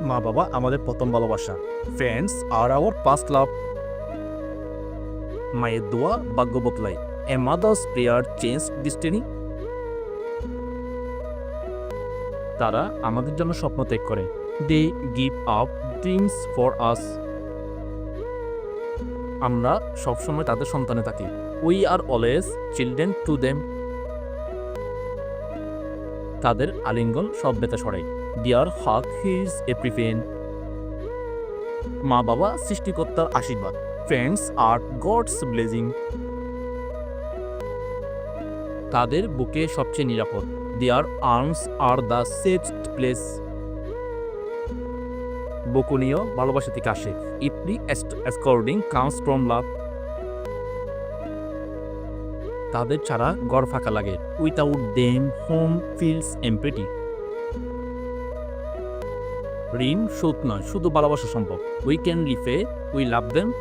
মা বাবা আমাদের প্রথম ভালোবাসা। Friends are our first love. মায়ের দোয়া ভাগ্য বদলায়। A mother's prayer change destiny. তারা আমাদের জন্য স্বপ্ন ত্যাগ করে। They give up dreams for us. আমরা সবসময় তাদের সন্তানে থাকি। We are always children to them. তাদের আলিঙ্গন সব ব্যথা সরায়। Dear hug his every pain. মা বাবা সৃষ্টিকর্তার আশীর্বাদ। Friends are God's blessing. তাদের বুকে সবচেয়ে নিরাপদ। Their arms are the safest place. বকুনিও ভালোবাসা থেকে আসে। ইটলি অ্যাসকর্ডিং কামস ফ্রম লাভ। তাদের ছাড়া ঘর ফাঁকা লাগে। Without them home feels empty. ঋণ শোধ নয়, শুধু ভালোবাসা সম্ভব। We can repay, we love them.